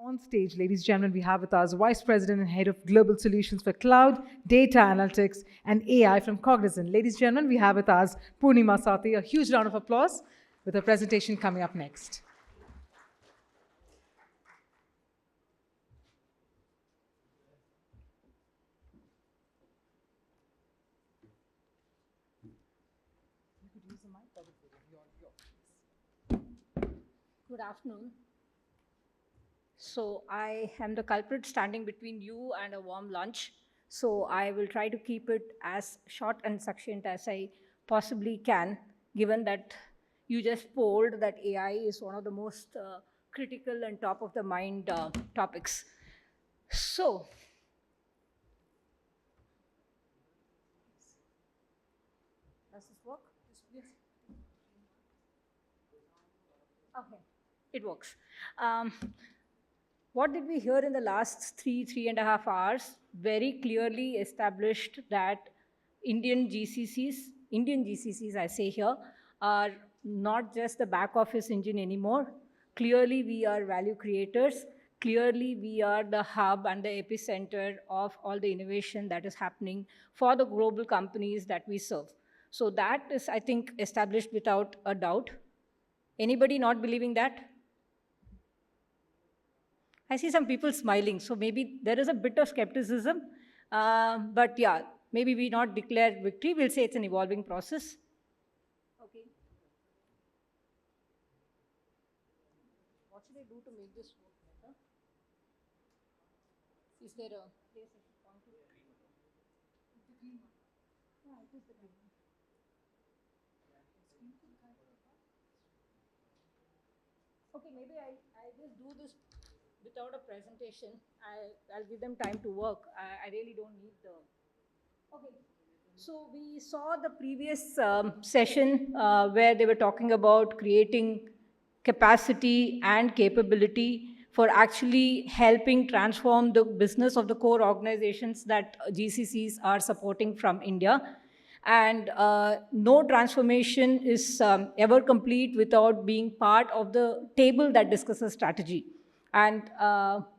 On stage, ladies and gentlemen, we have with us Vice President and Head of Global Solutions for Cloud, Data Analytics, and AI from Cognizant. Ladies and gentlemen, we have with us Purnima Sathi. A huge round of applause with her presentation coming up next. Good afternoon. So I am the culprit standing between you and a warm lunch. So I will try to keep it as short and succinct as I possibly can, given that you just polled that AI is one of the most critical and top of the mind topics. So, does this work? Yes. Okay, it works. What did we hear in the last 3.5 hours? Very clearly established that Indian GCCs, I say here, are not just the back office engine anymore. Clearly, we are value creators. Clearly, we are the hub and the epicenter of all the innovation that is happening for the global companies that we serve. So that is, I think, established without a doubt. Anybody not believing that? I see some people smiling, so maybe there is a bit of skepticism. But yeah, maybe we not declare victory, we'll say it's an evolving process. Okay. What should I do to make this work better? Is there a place I should point to? The green one. Yeah, it is the green one. Okay, maybe I just do this without a presentation. I'll give them time to work. I really don't need the... Okay. So we saw the previous session where they were talking about creating capacity and capability for actually helping transform the business of the core organizations that GCCs are supporting from India. And no transformation is ever complete without being part of the table that discusses strategy. And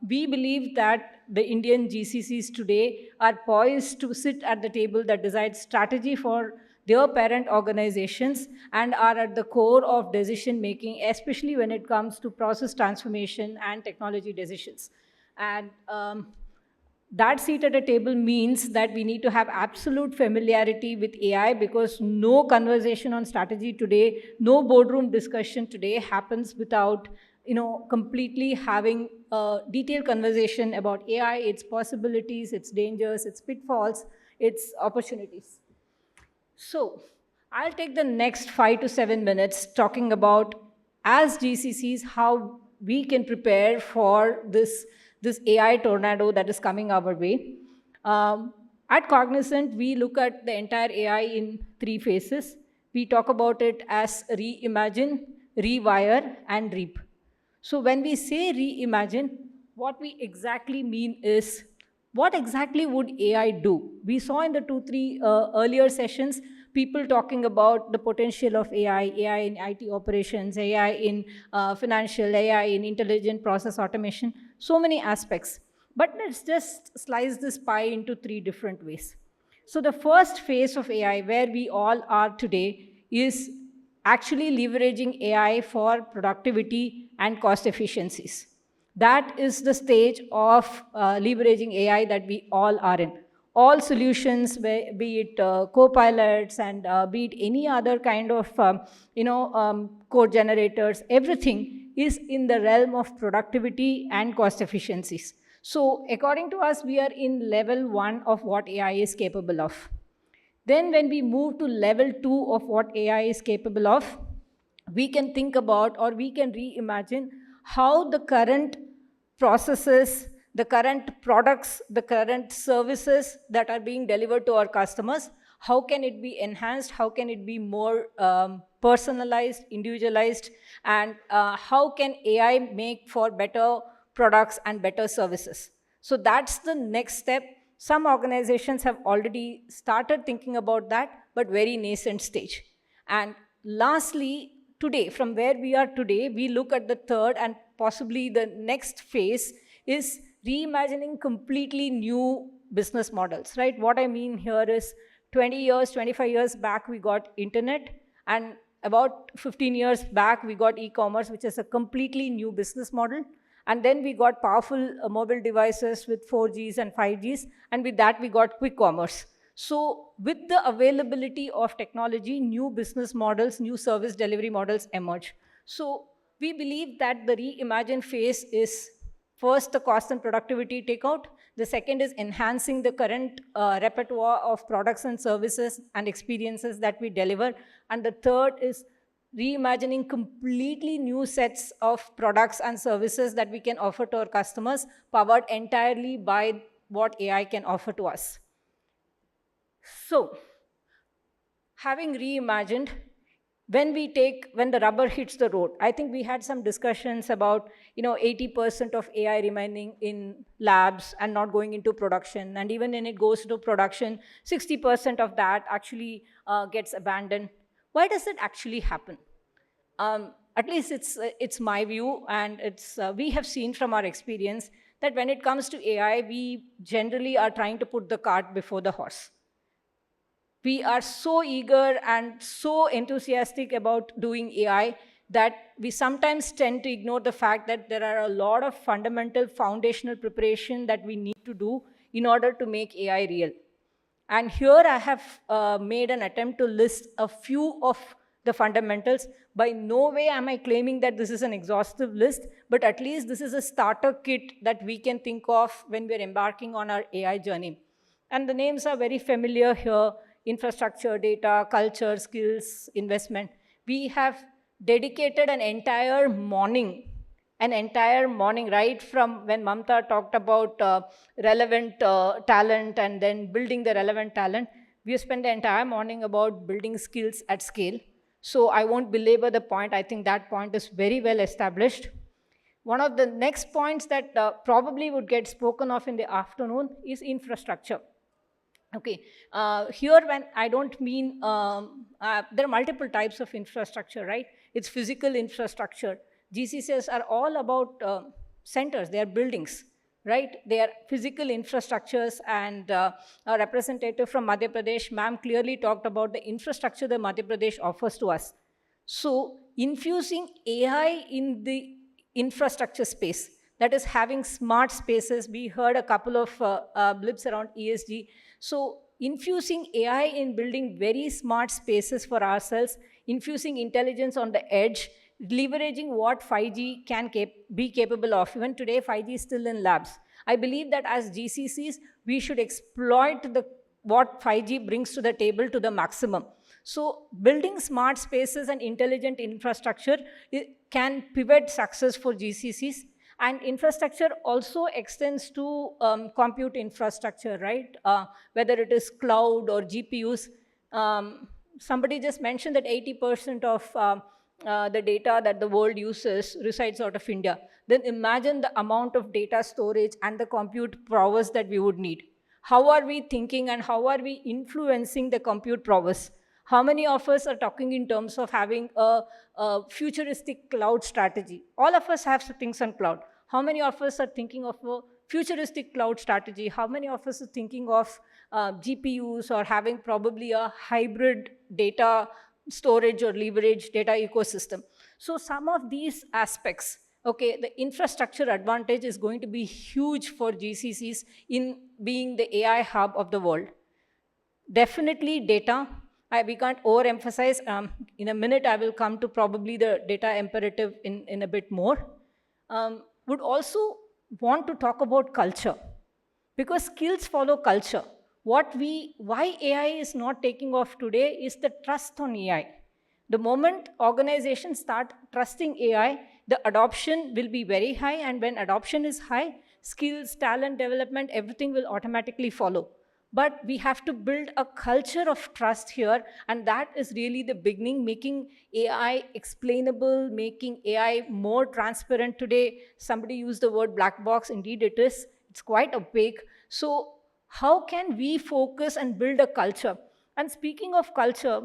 we believe that the Indian GCCs today are poised to sit at the table that decides strategy for their parent organizations and are at the core of decision making, especially when it comes to process transformation and technology decisions. And that seat at a table means that we need to have absolute familiarity with AI, because no conversation on strategy today, no boardroom discussion today happens without completely having a detailed conversation about AI, its possibilities, its dangers, its pitfalls, its opportunities. So I'll take the next 5 to 7 minutes talking about, as GCCs, how we can prepare for this AI tornado that is coming our way. At Cognizant, we look at the entire AI in 3 phases. We talk about it as reimagine, rewire, and reap. So when we say reimagine, what we exactly mean is, what exactly would AI do? We saw in the 2-3 earlier sessions, people talking about the potential of AI in IT operations, AI in financial, AI in intelligent process automation, so many aspects. But let's just slice this pie into 3 different ways. So the first phase of AI, where we all are today, is actually leveraging AI for productivity and cost efficiencies. That is the stage of leveraging AI that we all are in. All solutions, be it co-pilots and be it any other kind of code generators, everything is in the realm of productivity and cost efficiencies. So according to us, we are in level 1 of what AI is capable of. Then when we move to level 2 of what AI is capable of, we can think about, or we can reimagine how the current processes, the current products, the current services that are being delivered to our customers, how can it be enhanced, how can it be more personalized, individualized, and how can AI make for better products and better services. So that's the next step. Some organizations have already started thinking about that, but very nascent stage. And lastly, today, from where we are today, we look at the third and possibly the next phase is reimagining completely new business models, right? What I mean here is 20 years, 25 years back, we got internet, and about 15 years back, we got e-commerce, which is a completely new business model. And then we got powerful mobile devices with 4Gs and 5Gs, and with that, we got quick commerce. So with the availability of technology, new business models, new service delivery models emerge. So we believe that the reimagine phase is first the cost and productivity takeout. The second is enhancing the current repertoire of products and services and experiences that we deliver. And the third is reimagining completely new sets of products and services that we can offer to our customers, powered entirely by what AI can offer to us. So, having reimagined, when the rubber hits the road, I think we had some discussions about 80% of AI remaining in labs and not going into production. And even when it goes to production, 60% of that actually gets abandoned. Why does it actually happen? At least it's my view, and we have seen from our experience that when it comes to AI, we generally are trying to put the cart before the horse. We are so eager and so enthusiastic about doing AI that we sometimes tend to ignore the fact that there are a lot of fundamental foundational preparation that we need to do in order to make AI real. And here I have made an attempt to list a few of the fundamentals. By no way am I claiming that this is an exhaustive list, but at least this is a starter kit that we can think of when we're embarking on our AI journey. And the names are very familiar here: infrastructure, data, culture, skills, investment. We have dedicated an entire morning, right from when Mamta talked about relevant talent and then building the relevant talent. We have spent the entire morning about building skills at scale. So I won't belabor the point. I think that point is very well established. One of the next points that probably would get spoken of in the afternoon is infrastructure. Okay, here when I don't mean, there are multiple types of infrastructure, right? It's physical infrastructure. GCCs are all about centers, they are buildings, right? They are physical infrastructures, and a representative from Madhya Pradesh, ma'am, clearly talked about the infrastructure that Madhya Pradesh offers to us. So infusing AI in the infrastructure space, that is having smart spaces. We heard a couple of blips around ESG. So infusing AI in building very smart spaces for ourselves, infusing intelligence on the edge, leveraging what 5G can be capable of. Even today, 5G is still in labs. I believe that as GCCs, we should exploit what 5G brings to the table to the maximum. So building smart spaces and intelligent infrastructure can pivot success for GCCs. And infrastructure also extends to compute infrastructure, right? Whether it is cloud or GPUs. Somebody just mentioned that 80% of the data that the world uses resides out of India. Then imagine the amount of data storage and the compute prowess that we would need. How are we thinking and how are we influencing the compute prowess? How many of us are talking in terms of having a futuristic cloud strategy? All of us have things on cloud. How many of us are thinking of a futuristic cloud strategy? How many of us are thinking of GPUs or having probably a hybrid data storage or leverage data ecosystem? So some of these aspects, okay, the infrastructure advantage is going to be huge for GCCs in being the AI hub of the world. Definitely data. We can't overemphasize. In a minute, I will come to probably the data imperative in a bit more. Would also want to talk about culture, because skills follow culture. Why AI is not taking off today is the trust on AI. The moment organizations start trusting AI, the adoption will be very high, and when adoption is high, skills, talent development, everything will automatically follow. But we have to build a culture of trust here, and that is really the beginning, making AI explainable, making AI more transparent. Today, somebody used the word black box. Indeed, it is. It's quite opaque. So how can we focus and build a culture? And speaking of culture,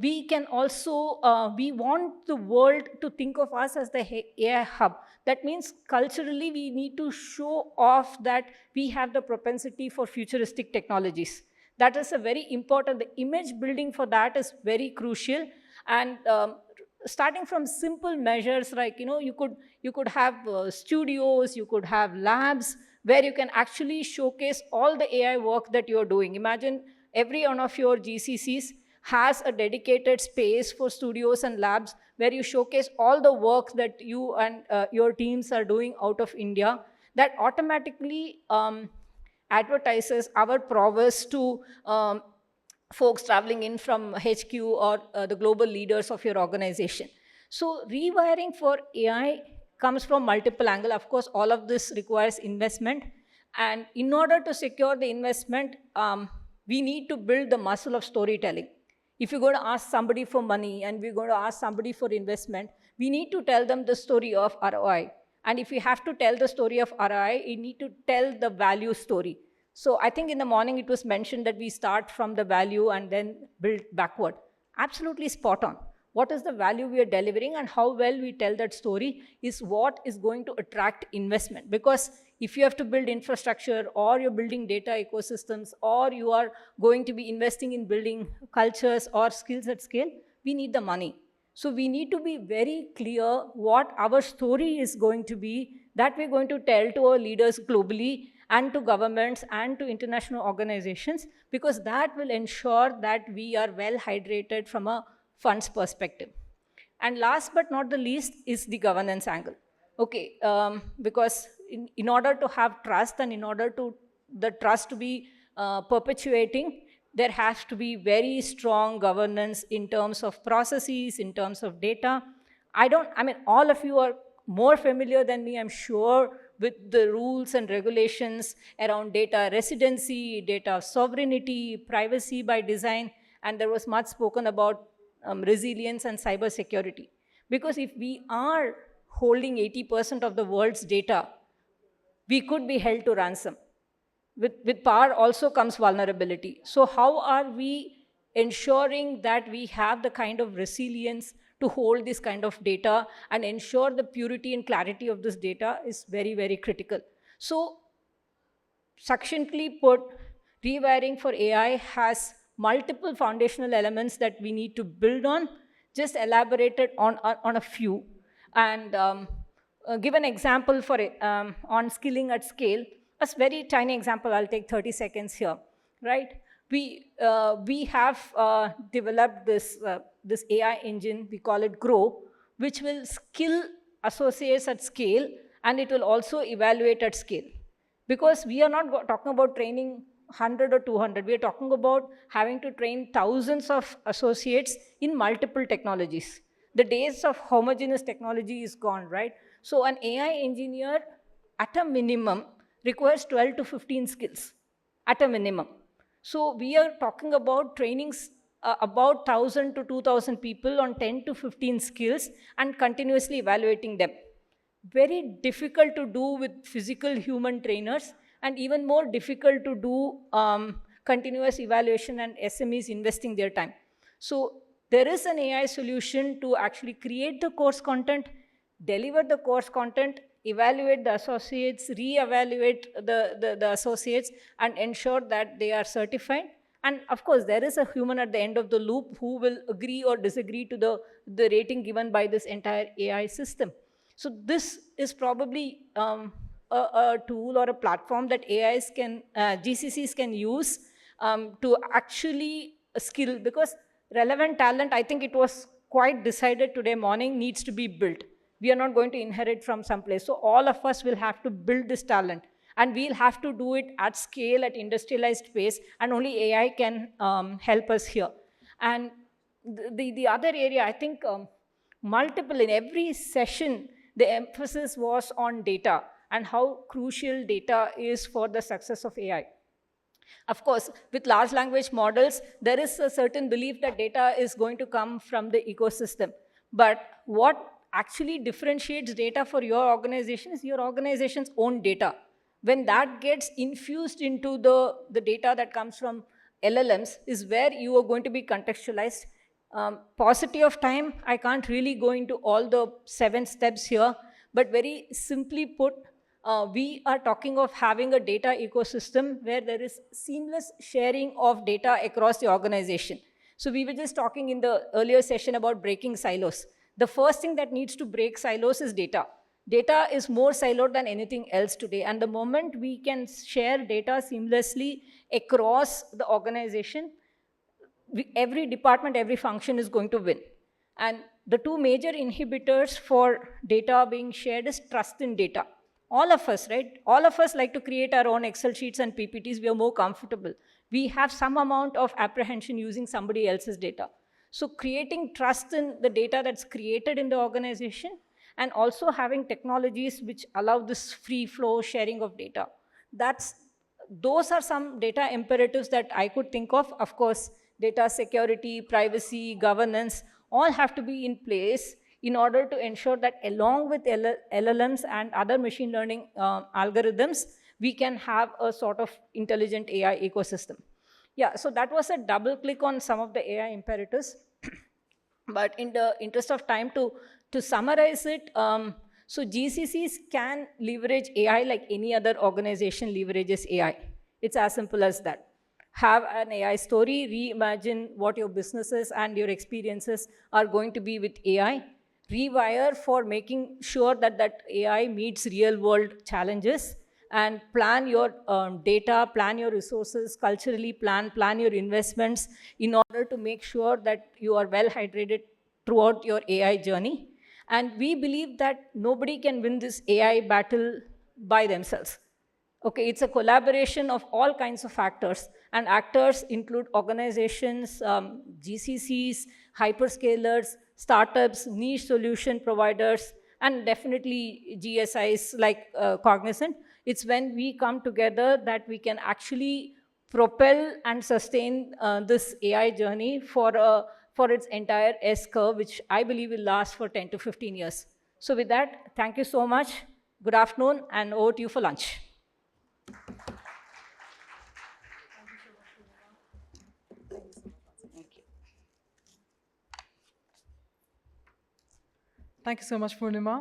we can also, we want the world to think of us as the AI hub. That means culturally we need to show off that we have the propensity for futuristic technologies. That is a very important, the image building for that is very crucial. And starting from simple measures, like, you could have studios, you could have labs where you can actually showcase all the AI work that you're doing. Imagine every one of your GCCs has a dedicated space for studios and labs where you showcase all the work that you and your teams are doing out of India. That automatically advertises our prowess to folks traveling in from HQ or the global leaders of your organization. So rewiring for AI comes from multiple angles. Of course, all of this requires investment. And in order to secure the investment, we need to build the muscle of storytelling. If you're going to ask somebody for money and we're going to ask somebody for investment, we need to tell them the story of ROI. And if we have to tell the story of ROI, we need to tell the value story. So I think in the morning it was mentioned that we start from the value and then build backward. Absolutely spot on. What is the value we are delivering and how well we tell that story is what is going to attract investment. Because if you have to build infrastructure or you're building data ecosystems or you are going to be investing in building cultures or skills at scale, we need the money. So we need to be very clear what our story is going to be that we're going to tell to our leaders globally and to governments and to international organizations, because that will ensure that we are well hydrated from a funds perspective. And last but not the least is the governance angle. Okay, because in order to have trust and in order to the trust to be perpetuating, there has to be very strong governance in terms of processes, in terms of data. I mean, all of you are more familiar than me, I'm sure, with the rules and regulations around data residency, data sovereignty, privacy by design, and there was much spoken about resilience and cyber security. Because if we are holding 80% of the world's data, we could be held to ransom. With power also comes vulnerability. So how are we ensuring that we have the kind of resilience to hold this kind of data and ensure the purity and clarity of this data is very, very critical. So succinctly put, rewiring for AI has multiple foundational elements that we need to build on. Just elaborated on a few. And give an example for it on skilling at scale. A very tiny example, I'll take 30 seconds here, right? We have developed this AI engine, we call it GROW, which will skill associates at scale, and it will also evaluate at scale. Because we are not talking about training 100 or 200, we are talking about having to train thousands of associates in multiple technologies. The days of homogeneous technology is gone, right? So an AI engineer, at a minimum, requires 12 to 15 skills, at a minimum. So we are talking about trainings about 1,000 to 2,000 people on 10 to 15 skills and continuously evaluating them. Very difficult to do with physical human trainers, and even more difficult to do continuous evaluation and SMEs investing their time. So there is an AI solution to actually create the course content, deliver the course content, evaluate the associates, re-evaluate the associates, and ensure that they are certified. And of course, there is a human at the end of the loop who will agree or disagree to the rating given by this entire AI system. So this is probably a tool or a platform that AIs can, GCCs can use to actually skill, because relevant talent, I think it was quite decided today morning, needs to be built. We are not going to inherit from someplace. So all of us will have to build this talent, and we'll have to do it at scale, at industrialized pace, and only AI can help us here. And the other area, I think multiple, in every session, the emphasis was on data and how crucial data is for the success of AI. Of course, with large language models, there is a certain belief that data is going to come from the ecosystem. But what actually differentiates data for your organization is your organization's own data. When that gets infused into the data that comes from LLMs is where you are going to be contextualized. Paucity of time, I can't really go into all the 7 steps here, But very simply put, we are talking of having a data ecosystem where there is seamless sharing of data across the organization. So we were just talking in the earlier session about breaking silos. The first thing that needs to break silos is data. Data is more siloed than anything else today. And the moment we can share data seamlessly across the organization, every department, every function is going to win. And the two major inhibitors for data being shared is trust in data. All of us, right? All of us like to create our own Excel sheets and PPTs. We are more comfortable. We have some amount of apprehension using somebody else's data. So creating trust in the data that's created in the organization, and also having technologies which allow this free flow sharing of data. Those are some data imperatives that I could think of. Of course, data security, privacy, governance, all have to be in place in order to ensure that along with LLMs and other machine learning algorithms, we can have a sort of intelligent AI ecosystem. Yeah, so that was a double click on some of the AI imperatives. But in the interest of time, to summarize it, so GCCs can leverage AI like any other organization leverages AI. It's as simple as that. Have an AI story, reimagine what your businesses and your experiences are going to be with AI, rewire for making sure that that AI meets real world challenges, and plan your data, plan your resources, culturally plan your investments in order to make sure that you are well hydrated throughout your AI journey. And we believe that nobody can win this AI battle by themselves. Okay, it's a collaboration of all kinds of factors, and actors include organizations, GCCs, hyperscalers, startups, niche solution providers, and definitely GSIs like Cognizant. It's when we come together that we can actually propel and sustain this AI journey for its entire S-curve, which I believe will last for 10 to 15 years. So with that, thank you so much. Good afternoon, and over to you for lunch. Thank you so much, Purnima.